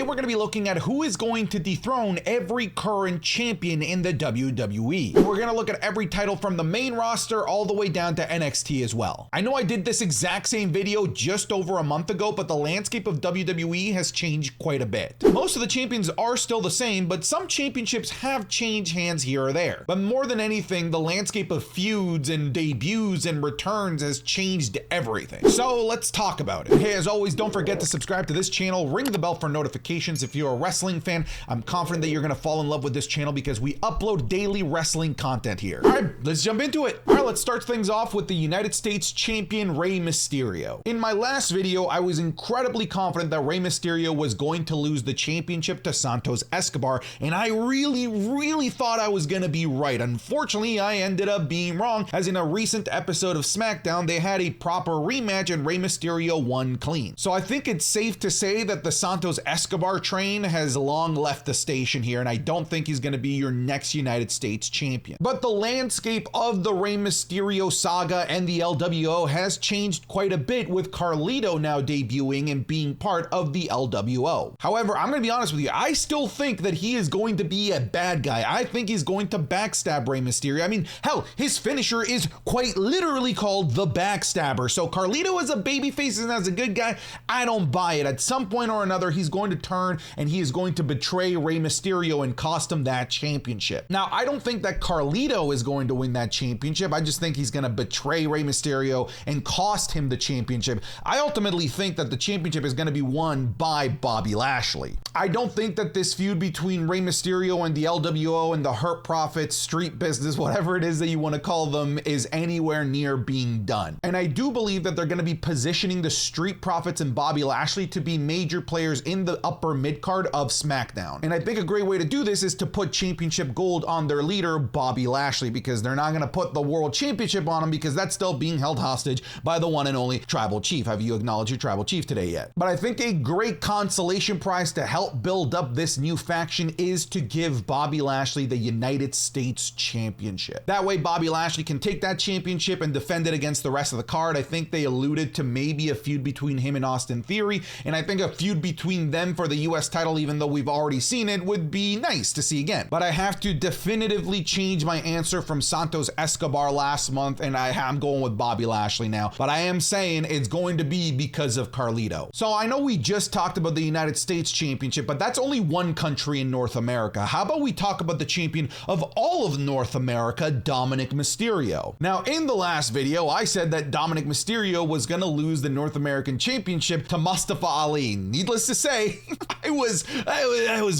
we're going to be looking at who is going to dethrone every current champion in the WWE. We're going to look at every title from the main roster all the way down to NXT as well. I know I did this exact same video just over a month ago, but the landscape of WWE has changed quite a bit. Most of the champions are still the same, but some championships have changed hands here or there. But more than anything, the landscape of feuds and debuts and returns has changed everything. So let's talk about it. Hey, as always, don't forget to subscribe to this channel, ring the bell for notifications. If you're a wrestling fan, I'm confident that you're gonna fall in love with this channel because we upload daily wrestling content here. All right, let's jump into it. All right, let's start things off with the United States champion Rey Mysterio. In my last video, I was incredibly confident that Rey Mysterio was going to lose the championship to Santos Escobar, and I really thought I was gonna be right. Unfortunately, I ended up being wrong, as in a recent episode of SmackDown, they had a proper rematch and Rey Mysterio won clean. So I think it's safe to say that the Santos Escobar train has long left the station here, and I don't think he's gonna be your next United States champion. But the landscape of the Rey Mysterio saga and the LWO has changed quite a bit, with Carlito now debuting and being part of the LWO. However, I'm gonna be honest with you, I still think that he is going to be a bad guy. I think he's going to backstab Rey Mysterio. I mean, hell, his finisher is quite literally called the Backstabber. So Carlito as a babyface and as a good guy, I don't buy it. At some point or another, he's going to turn and he is going to betray Rey Mysterio and cost him that championship. Now, I don't think that Carlito is going to win that championship. I just think he's going to betray Rey Mysterio and cost him the championship. I ultimately think that the championship is going to be won by Bobby Lashley. I don't think that this feud between Rey Mysterio and the LWO and the Hurt Profits, Street Business, whatever it is that you want to call them, is anywhere near being done. And I do believe that they're going to be positioning the Street Profits and Bobby Lashley to be major players in the upper mid card of SmackDown. And I think a great way to do this is to put championship gold on their leader, Bobby Lashley, because they're not going to put the world championship on him because that's still being held hostage by the one and only Tribal Chief. Have you acknowledged your Tribal Chief today yet? But I think a great consolation prize to help build up this new faction is to give Bobby Lashley the United States Championship. That way Bobby Lashley can take that championship and defend it against the rest of the card. I think they alluded to maybe a feud between him and Austin Theory, and I think a feud between them for the US title, even though we've already seen it, would be nice to see again. But I have to definitively change my answer from Santos Escobar last month, and I'm going with Bobby Lashley now. But I am saying it's going to be because of Carlito. So I know we just talked about the United States Championship, but that's only one country in North America. How about we talk about the champion of all of North America, Dominic Mysterio? Now, in the last video, I said that Dominic Mysterio was going to lose the North American Championship to Mustafa Ali. Needless to say, I was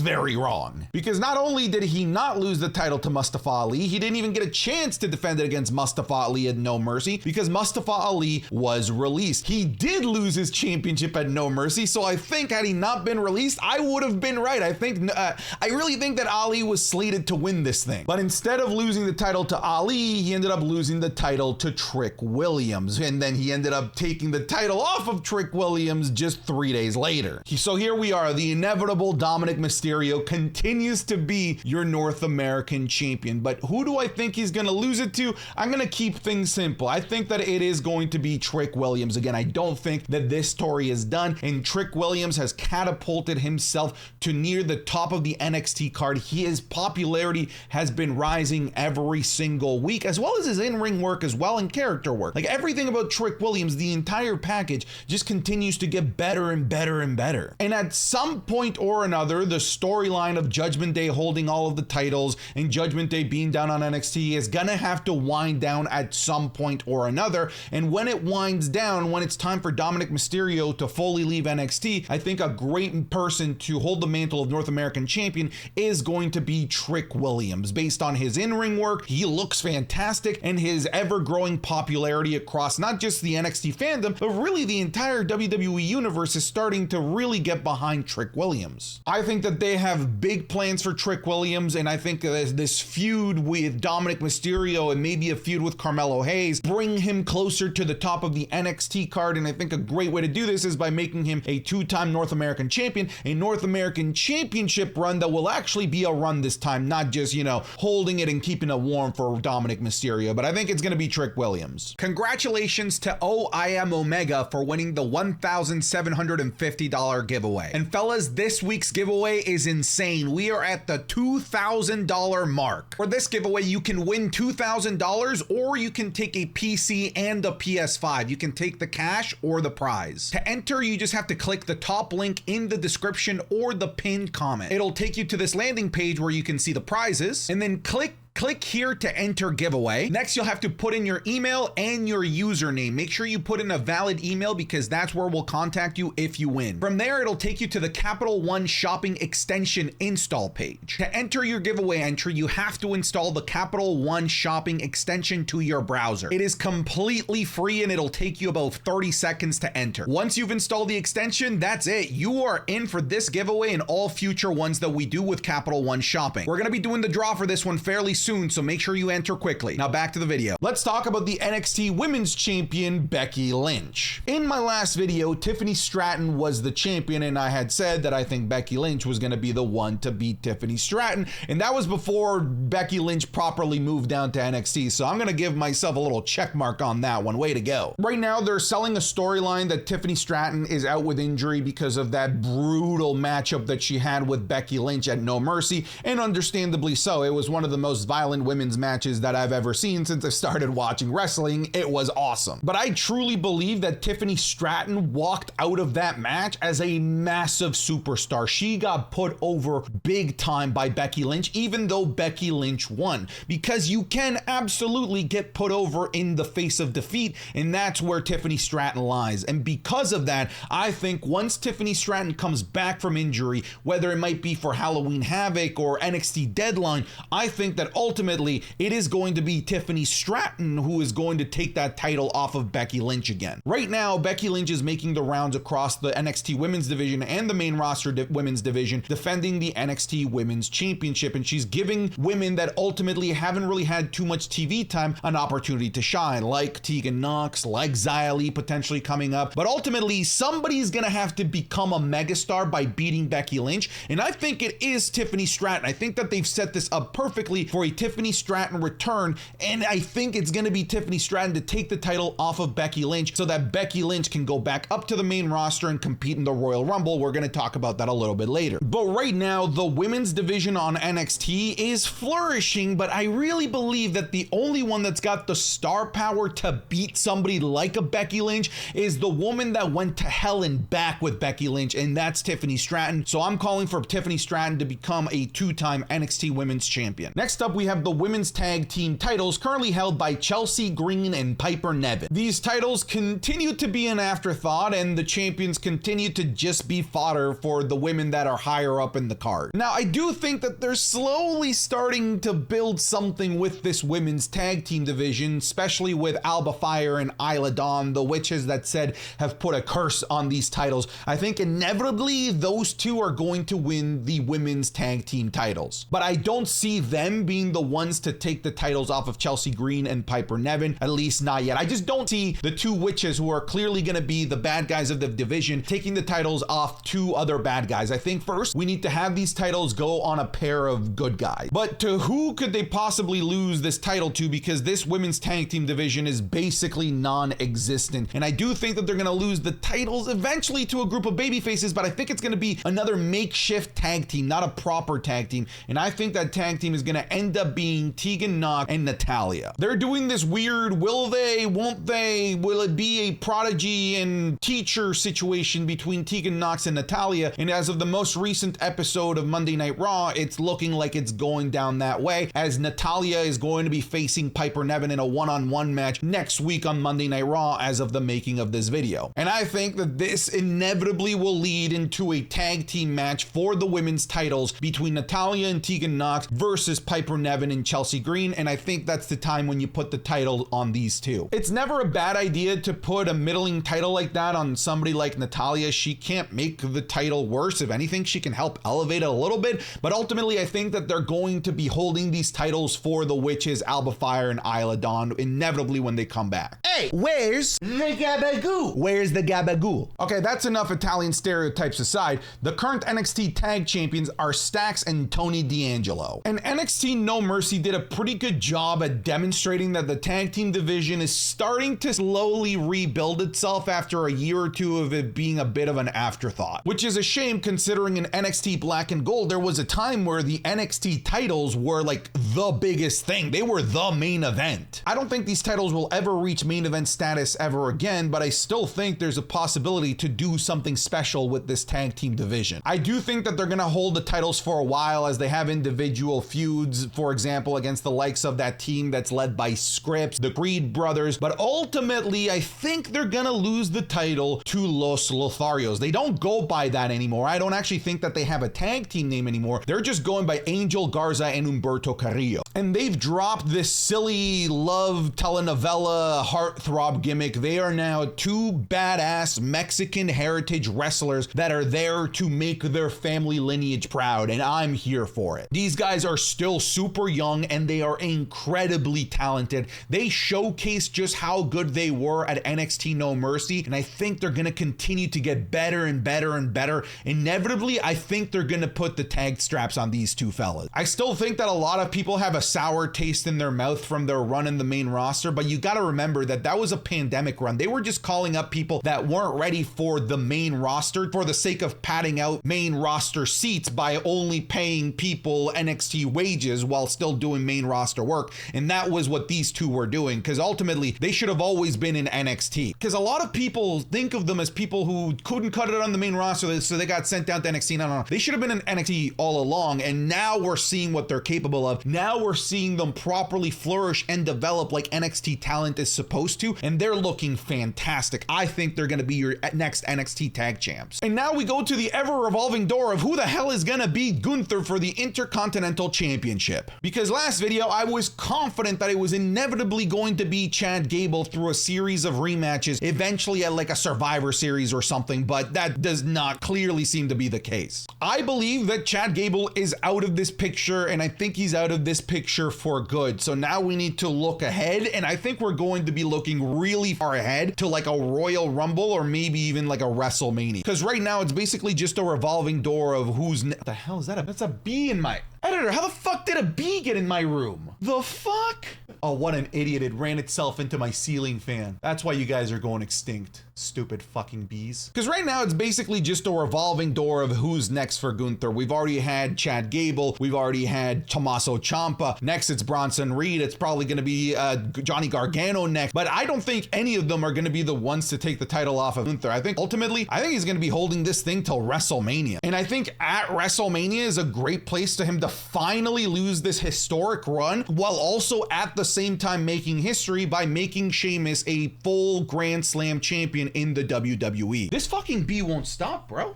very wrong. Because not only did he not lose the title to Mustafa Ali, he didn't even get a chance to defend it against Mustafa Ali at No Mercy because Mustafa Ali was released. He did lose his championship at No Mercy, so I think had he not been released, I would have been right. I really think that Ali was slated to win this thing. But instead of losing the title to Ali, he ended up losing the title to Trick Williams. And then he ended up taking the title off of Trick Williams just 3 days later. So here we are, the inevitable Dominic Mysterio continues to be your North American champion. But who do I think he's gonna lose it to? I'm gonna keep things simple. I think that it is going to be Trick Williams. Again, I don't think that this story is done, and Trick Williams has catapulted himself to near the top of the NXT card. His popularity has been rising every single week, as well as his in-ring work as well and character work. Like everything about Trick Williams, the entire package just continues to get better and better and better. And at some point or another, the storyline of Judgment Day holding all of the titles and Judgment Day being down on NXT is gonna have to wind down at some point or another. And when it winds down, when it's time for Dominic Mysterio to fully leave NXT, I think a great person to hold the mantle of North American champion is going to be Trick Williams. Based on his in-ring work, he looks fantastic, and his ever-growing popularity across not just the NXT fandom, but really the entire WWE universe is starting to really get behind Trick Williams. I think that they have big plans for Trick Williams, and I think this feud with Dominic Mysterio and maybe a feud with Carmelo Hayes bring him closer to the top of the NXT card, and I think a great way to do this is by making him a two-time North American champion, a North American Championship run that will actually be a run this time, not just, holding it and keeping it warm for Dominic Mysterio, but I think it's going to be Trick Williams. Congratulations to I Am Omega for winning the $1,750 giveaway. And fellas, this week's giveaway is insane. We are at the $2,000 mark. For this giveaway, you can win $2,000 or you can take a PC and a PS5. You can take the cash or the prize. To enter, you just have to click the top link in the description or the pinned comment. It'll take you to this landing page where you can see the prizes, and then click here to enter giveaway. Next, you'll have to put in your email and your username. Make sure you put in a valid email because that's where we'll contact you if you win. From there, it'll take you to the Capital One Shopping Extension install page. To enter your giveaway entry, you have to install the Capital One Shopping Extension to your browser. It is completely free and it'll take you about 30 seconds to enter. Once you've installed the extension, that's it. You are in for this giveaway and all future ones that we do with Capital One Shopping. We're gonna be doing the draw for this one fairly soon, so make sure you enter quickly. Now back to the video. Let's talk about the NXT Women's Champion, Becky Lynch. In my last video, Tiffany Stratton was the champion, and I had said that I think Becky Lynch was going to be the one to beat Tiffany Stratton, and that was before Becky Lynch properly moved down to NXT, so I'm going to give myself a little check mark on that one. Way to go. Right now, they're selling a storyline that Tiffany Stratton is out with injury because of that brutal matchup that she had with Becky Lynch at No Mercy, and understandably so. It was one of the most violent women's matches that I've ever seen since I started watching wrestling. It was awesome. But I truly believe that Tiffany Stratton walked out of that match as a massive superstar. She got put over big time by Becky Lynch, even though Becky Lynch won, because you can absolutely get put over in the face of defeat, and that's where Tiffany Stratton lies. And because of that, I think once Tiffany Stratton comes back from injury, whether it might be for Halloween Havoc or NXT Deadline, I think that ultimately it is going to be Tiffany Stratton who is going to take that title off of Becky Lynch again. Right now, Becky Lynch is making the rounds across the NXT Women's Division and the main roster Women's Division, defending the NXT Women's Championship, and she's giving women that ultimately haven't really had too much TV time an opportunity to shine, like Tegan Nox, like Xia Li potentially coming up. But ultimately, somebody's gonna have to become a megastar by beating Becky Lynch, and I think it is Tiffany Stratton. I think that they've set this up perfectly for a Tiffany Stratton return, and I think it's going to be Tiffany Stratton to take the title off of Becky Lynch so that Becky Lynch can go back up to the main roster and compete in the Royal Rumble. We're going to talk about that a little bit later. But right now, the women's division on NXT is flourishing, but I really believe that the only one that's got the star power to beat somebody like a Becky Lynch is the woman that went to hell and back with Becky Lynch, and that's Tiffany Stratton. So I'm calling for Tiffany Stratton to become a two-time NXT Women's Champion. Next up, we have the Women's Tag Team titles currently held by Chelsea Green and Piper Niven. These titles continue to be an afterthought, and the champions continue to just be fodder for the women that are higher up in the card. Now, I do think that they're slowly starting to build something with this women's tag team division, especially with Alba Fire and Isla Dawn, the witches that said have put a curse on these titles. I think inevitably those two are going to win the women's tag team titles, but I don't see them being the ones to take the titles off of Chelsea Green and Piper Niven, at least not yet. I just don't see the two witches, who are clearly going to be the bad guys of the division, taking the titles off two other bad guys. I think first we need to have these titles go on a pair of good guys. But to who could they possibly lose this title to, because this women's tag team division is basically non-existent, and I do think that they're going to lose the titles eventually to a group of babyfaces, but I think it's going to be another makeshift tag team, not a proper tag team, and I think that tag team is going to end up being Tegan Nox and Natalya. They're doing this weird will they, won't they, will it be a prodigy and teacher situation between Tegan Nox and Natalya, and as of the most recent episode of Monday Night Raw, it's looking like it's going down that way, as Natalya is going to be facing Piper Niven in a one-on-one match next week on Monday Night Raw as of the making of this video. And I think that this inevitably will lead into a tag team match for the women's titles between Natalya and Tegan Nox versus Piper Niven and Chelsea Green, and I think that's the time when you put the title on these two. It's never a bad idea to put a middling title like that on somebody like Natalya. She can't make the title worse. If anything, she can help elevate it a little bit, but ultimately I think that they're going to be holding these titles for the witches, Alba Fire and Isla Dawn, inevitably when they come back. Hey, where's the Gabagoo? Where's the Gabagoo? Okay, that's enough Italian stereotypes aside. The current NXT Tag Champions are Stax and Tony D'Angelo. And NXT No No Mercy did a pretty good job at demonstrating that the tag team division is starting to slowly rebuild itself after a year or two of it being a bit of an afterthought, which is a shame considering in NXT Black and Gold there was a time where the NXT titles were like the biggest thing. They were the main event. I don't think these titles will ever reach main event status ever again, but I still think there's a possibility to do something special with this tag team division. I do think that they're gonna hold the titles for a while as they have individual feuds, for example, against the likes of that team that's led by Scripps, the Creed brothers, but ultimately I think they're gonna lose the title to Los Lotharios. They don't go by that anymore. I don't actually think that they have a tag team name anymore. They're just going by Angel Garza and Humberto Carrillo. And they've dropped this silly love telenovela heartthrob gimmick. They are now two badass Mexican heritage wrestlers that are there to make their family lineage proud, and I'm here for it. These guys are still super young and they are incredibly talented. They showcase just how good they were at NXT No Mercy, and I think they're gonna continue to get better and better and better. Inevitably, I think they're gonna put the tag straps on these two fellas. I still think that a lot of people have a sour taste in their mouth from their run in the main roster, but you gotta remember that that was a pandemic run. They were just calling up people that weren't ready for the main roster for the sake of padding out main roster seats by only paying people NXT wages while still doing main roster work. And that was what these two were doing, because ultimately they should have always been in NXT. Because a lot of people think of them as people who couldn't cut it on the main roster, so they got sent down to NXT. No. They should have been in NXT all along, and now we're seeing what they're capable of. Now we're seeing them properly flourish and develop like NXT talent is supposed to, and they're looking fantastic. I think they're going to be your next NXT Tag Champs. And now we go to the ever-revolving door of who the hell is going to beat Gunther for the Intercontinental Championship. Because last video, I was confident that it was inevitably going to be Chad Gable through a series of rematches, eventually at like a Survivor Series or something, but that does not clearly seem to be the case. I believe that Chad Gable is out of this picture, and I think he's out of this picture for good. So now we need to look ahead, and I think we're going to be looking really far ahead to like a Royal Rumble or maybe even like a WrestleMania. Because right now it's basically just a revolving door of who's what the hell is that? That's a bee in my editor. How the fuck did a bee get in my room? The fuck? Oh, what an idiot. It ran itself into my ceiling fan. That's why you guys are going extinct. Stupid fucking bees. Because right now it's basically just a revolving door of who's next for Gunther. We've already had Chad Gable. We've already had Tommaso Ciampa. Next it's Bronson Reed. It's probably going to be Johnny Gargano next. But I don't think any of them are going to be the ones to take the title off of Gunther. I think ultimately, he's going to be holding this thing till WrestleMania. And I think at WrestleMania is a great place to him to finally lose this historic run while also at the same time making history by making Sheamus a full Grand Slam champion in the WWE. This fucking bee won't stop, bro.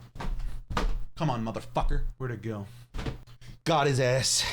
Come on, motherfucker. Where'd it go? Got his ass.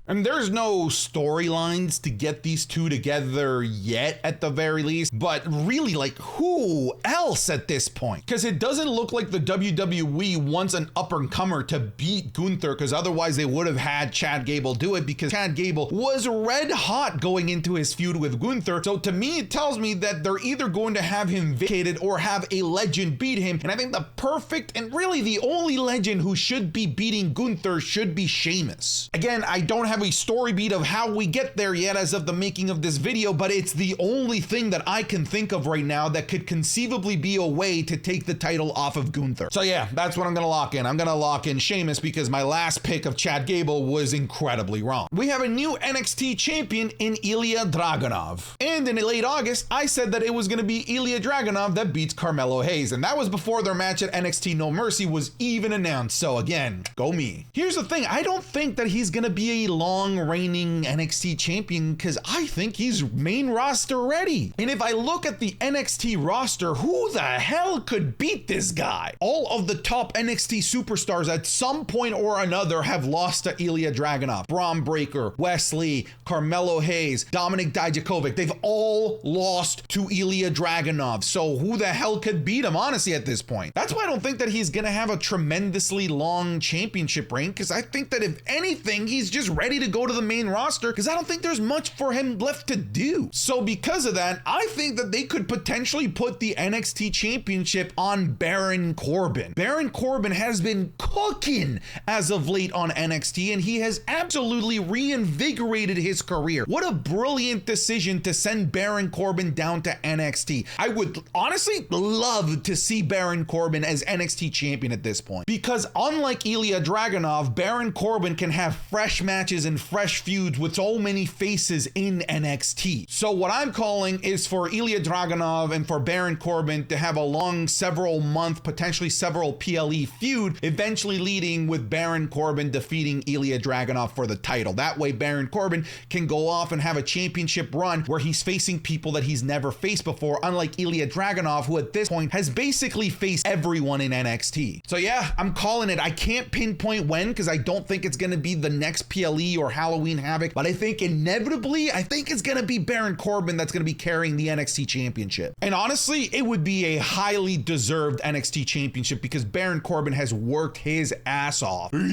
And there's no storylines to get these two together yet at the very least, but really, like, who else at this point? Because it doesn't look like the WWE wants an up-and-comer to beat Gunther, because otherwise they would have had Chad Gable do it, because Chad Gable was red hot going into his feud with Gunther. So to me, it tells me that they're either going to have him vacated or have a legend beat him. And I think the perfect and really the only legend who should be beating Gunther should be Sheamus. Again, I don't have a story beat of how we get there yet as of the making of this video, but it's the only thing that I can think of right now that could conceivably be a way to take the title off of Gunther. So yeah, that's what I'm gonna lock in. I'm gonna lock in Sheamus because my last pick of Chad Gable was incredibly wrong. We have a new NXT champion in Ilya Dragunov. And in late August, I said that it was gonna be Ilya Dragunov that beats Carmelo Hayes, and that was before their match at NXT No Mercy was even announced. So again, go me. Here's the thing, I don't think that he's gonna be a long reigning NXT champion because I think he's main roster ready. And if I look at the NXT roster, who the hell could beat this guy? All of the top NXT superstars at some point or another have lost to Ilya Dragunov. Braun Breaker, Wesley, Carmelo Hayes, Dominik Dijakovic, they've all lost to Ilya Dragunov. So who the hell could beat him, honestly, at this point? That's why I don't think that he's gonna have a tremendously long championship reign, because I think that if anything, he's just ready ready to go to the main roster because I don't think there's much for him left to do. So because of that, I think that they could potentially put the NXT Championship on Baron Corbin. Baron Corbin has been cooking as of late on NXT, and he has absolutely reinvigorated his career. What a brilliant decision to send Baron Corbin down to NXT. I would honestly love to see Baron Corbin as NXT champion at this point, because unlike Ilya Dragunov, Baron Corbin can have fresh matches and fresh feuds with so many faces in NXT. So what I'm calling is for Ilya Dragunov and for Baron Corbin to have a long several month, potentially several PLE feud, eventually leading with Baron Corbin defeating Ilya Dragunov for the title. That way Baron Corbin can go off and have a championship run where he's facing people that he's never faced before, unlike Ilya Dragunov, who at this point has basically faced everyone in NXT. So yeah, I'm calling it. I can't pinpoint when because I don't think it's going to be the next PLE or Halloween Havoc, but I think inevitably, I think it's going to be Baron Corbin that's going to be carrying the NXT Championship. And honestly, it would be a highly deserved NXT Championship because Baron Corbin has worked his ass off. But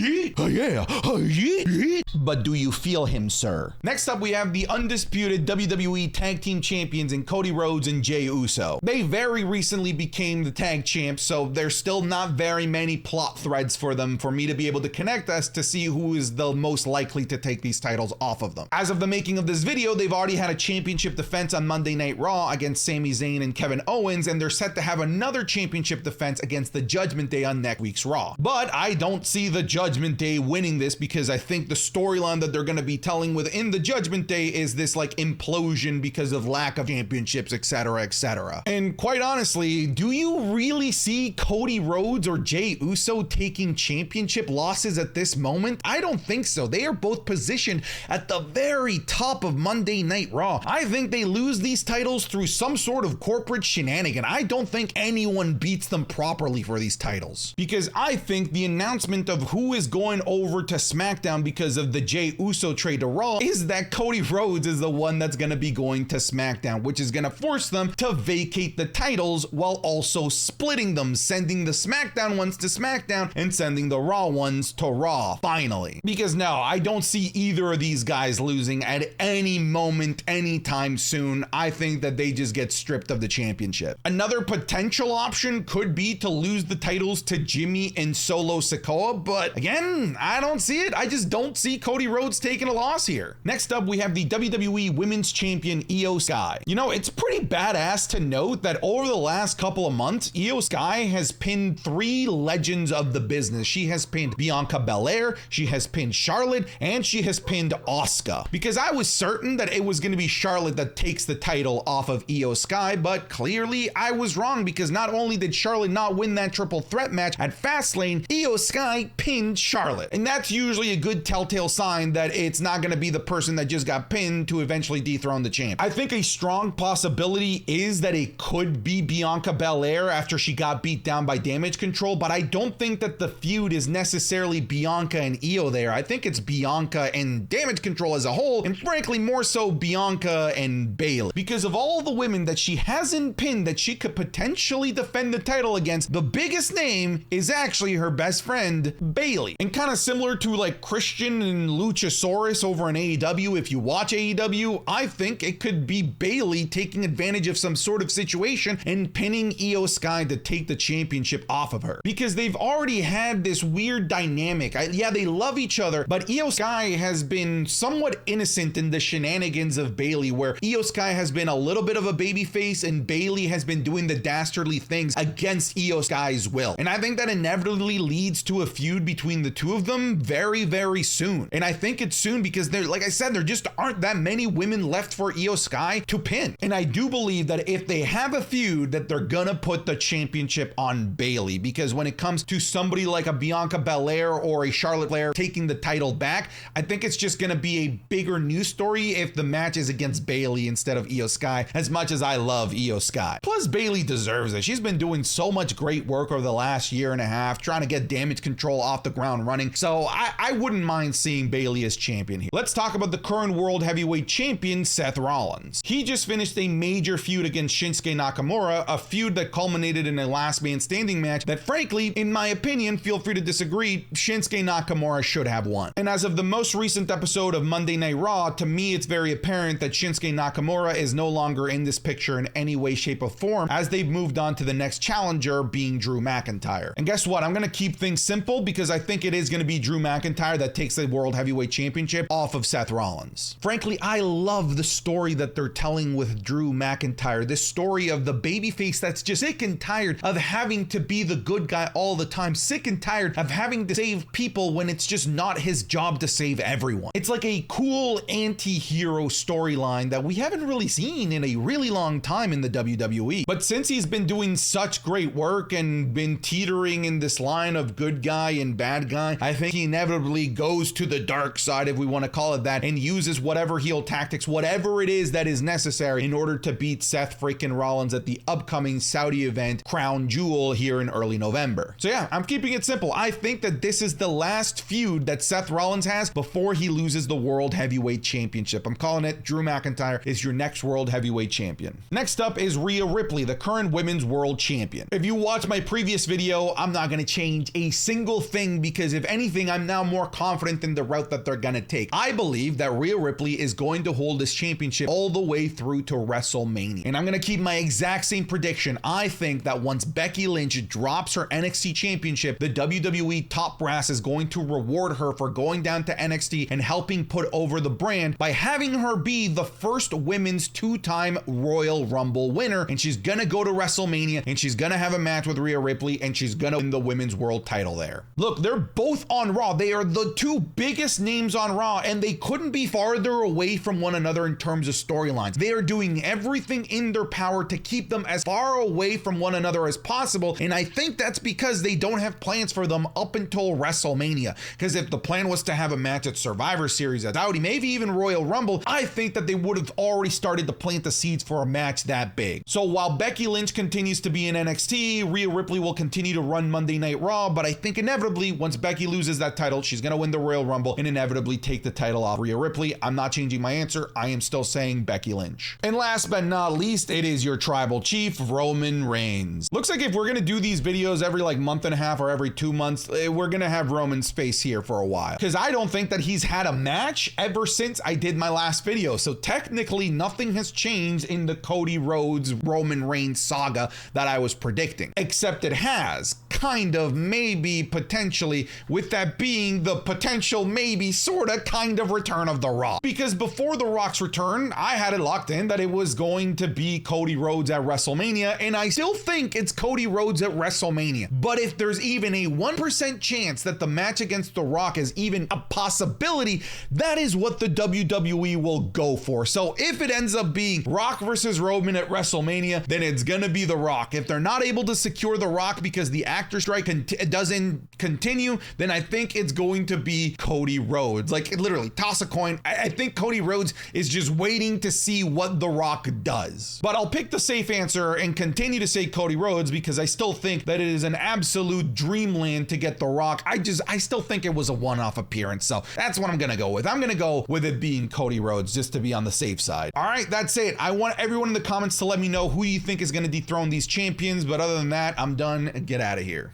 do you feel him, sir? Next up, we have the undisputed WWE Tag Team Champions in Cody Rhodes and Jey Uso. They very recently became the tag champs, so there's still not very many plot threads for them for me to be able to connect us to see who is the most likely to take these titles off of them. As of the making of this video, they've already had a championship defense on Monday Night Raw against Sami Zayn and Kevin Owens, and they're set to have another championship defense against the Judgment Day on next week's Raw. But I don't see the Judgment Day winning this because I think the storyline that they're going to be telling within the Judgment Day is this like implosion because of lack of championships, etc., etc. And quite honestly, do you really see Cody Rhodes or Jey Uso taking championship losses at this moment? I don't think so. They are both positioned at the very top of Monday Night Raw. I think they lose these titles through some sort of corporate shenanigan. I don't think anyone beats them properly for these titles, because I think the announcement of who is going over to SmackDown because of the Jey Uso trade to Raw is that Cody Rhodes is the one that's going to be going to SmackDown, which is going to force them to vacate the titles while also splitting them, sending the SmackDown ones to SmackDown and sending the Raw ones to Raw, finally. Because no, I don't see either of these guys losing at any moment, anytime soon. I think that they just get stripped of the championship. Another potential option could be to lose the titles to Jimmy and Solo Sikoa, but again, I don't see it. I just don't see Cody Rhodes taking a loss here. Next up, we have the WWE Women's Champion Io Sky. You know, it's pretty badass to note that over the last couple of months, Io Sky has pinned 3 legends of the business. She has pinned Bianca Belair, she has pinned Charlotte, and she has pinned Asuka. Because I was certain that it was going to be Charlotte that takes the title off of Io Sky, but clearly I was wrong, because not only did Charlotte not win that triple threat match at Fastlane, Io Sky pinned Charlotte. And that's usually a good telltale sign that it's not going to be the person that just got pinned to eventually dethrone the champ. I think a strong possibility is that it could be Bianca Belair after she got beat down by Damage Control, but I don't think that the feud is necessarily Bianca and Io there. I think it's Bianca and Damage Control as a whole, and frankly more so Bianca and Bayley. Because of all the women that she hasn't pinned that she could potentially defend the title against, the biggest name is actually her best friend, Bayley. And kind of similar to like Christian and Luchasaurus over in AEW, if you watch AEW, I think it could be Bayley taking advantage of some sort of situation and pinning Io Sky to take the championship off of her. Because they've already had this weird dynamic. Yeah, they love each other, but Io Sky has been somewhat innocent in the shenanigans of Bayley, where Io Sky has been a little bit of a babyface and Bayley has been doing the dastardly things against Io Sky's will. And I think that inevitably leads to a feud between the two of them very, very soon. And I think it's soon because there, like I said, there just aren't that many women left for Io Sky to pin. And I do believe that if they have a feud, that they're gonna put the championship on Bayley, because when it comes to somebody like a Bianca Belair or a Charlotte Flair taking the title back, I think it's just gonna be a bigger news story if the match is against Bayley instead of Io Sky, as much as I love Io Sky. Plus, Bayley deserves it. She's been doing so much great work over the last year and a half, trying to get Damage Control off the ground running. So I wouldn't mind seeing Bayley as champion here. Let's talk about the current World Heavyweight Champion, Seth Rollins. He just finished a major feud against Shinsuke Nakamura, a feud that culminated in a last man standing match that, frankly, in my opinion, feel free to disagree, Shinsuke Nakamura should have won. And as of the most recent episode of Monday Night Raw, to me it's very apparent that Shinsuke Nakamura is no longer in this picture in any way, shape, or form, as they've moved on to the next challenger, being Drew McIntyre. And guess what? I'm going to keep things simple because I think it is going to be Drew McIntyre that takes the World Heavyweight Championship off of Seth Rollins. Frankly, I love the story that they're telling with Drew McIntyre. This story of the babyface that's just sick and tired of having to be the good guy all the time, sick and tired of having to save people when it's just not his job to save everyone. It's like a cool anti-hero storyline that we haven't really seen in a really long time in the WWE. But since he's been doing such great work and been teetering in this line of good guy and bad guy, I think he inevitably goes to the dark side, if we want to call it that, and uses whatever heel tactics, whatever it is that is necessary in order to beat Seth freaking Rollins at the upcoming Saudi event Crown Jewel here in early November. So yeah, I'm keeping it simple. I think that this is the last feud that Seth Rollins has before he loses the World Heavyweight Championship. I'm calling it Drew McIntyre is your next World Heavyweight Champion. Next up is Rhea Ripley, the current Women's World Champion. If you watch my previous video, I'm not going to change a single thing because if anything, I'm now more confident in the route that they're going to take. I believe that Rhea Ripley is going to hold this championship all the way through to WrestleMania. And I'm going to keep my exact same prediction. I think that once Becky Lynch drops her NXT Championship, the WWE top brass is going to reward her for going down to NXT and helping put over the brand by having her be the first women's two-time Royal Rumble winner. And she's going to go to WrestleMania and she's going to have a match with Rhea Ripley and she's going to win the women's world title there. Look, they're both on Raw. They are the two biggest names on Raw and they couldn't be farther away from one another in terms of storylines. They are doing everything in their power to keep them as far away from one another as possible. And I think that's because they don't have plans for them up until WrestleMania. Because if the plan was to have a match at Survivor Series, at Saudi, maybe even Royal Rumble, I think that they would have already started to plant the seeds for a match that big. So while Becky Lynch continues to be in NXT, Rhea Ripley will continue to run Monday Night Raw, but I think inevitably once Becky loses that title, she's going to win the Royal Rumble and inevitably take the title off Rhea Ripley. I'm not changing my answer. I am still saying Becky Lynch. And last but not least, it is your tribal chief, Roman Reigns. Looks like if we're going to do these videos every like month and a half or every 2 months, we're going to have Roman's face here for a while. Because I don't think that he's had a match ever since I did my last video. So technically nothing has changed in the Cody Rhodes Roman Reigns saga that I was predicting. Except it has, kind of, maybe, potentially, with that being the potential, maybe, sorta, kind of return of The Rock. Because before The Rock's return, I had it locked in that it was going to be Cody Rhodes at WrestleMania, and I still think it's Cody Rhodes at WrestleMania. But if there's even a 1% chance that the match against The Rock is even a possibility, that is what the WWE will go for. So if it ends up being Rock versus Roman at WrestleMania, then it's gonna be The Rock. If they're not able to secure The Rock because the actor strike doesn't continue, then I think it's going to be Cody Rhodes. Like literally, toss a coin. I think Cody Rhodes is just waiting to see what The Rock does. But I'll pick the safe answer and continue to say Cody Rhodes because I still think that it is an absolute dreamland to get The Rock. I still think it was a one-off appearance. So that's what I'm gonna go with. I'm gonna go with it being Cody Rhodes just to be on the safe side. All right, that's it. I want everyone in the comments to let me know who you think is gonna dethrone these champions. But other than that, I'm done and get out of here.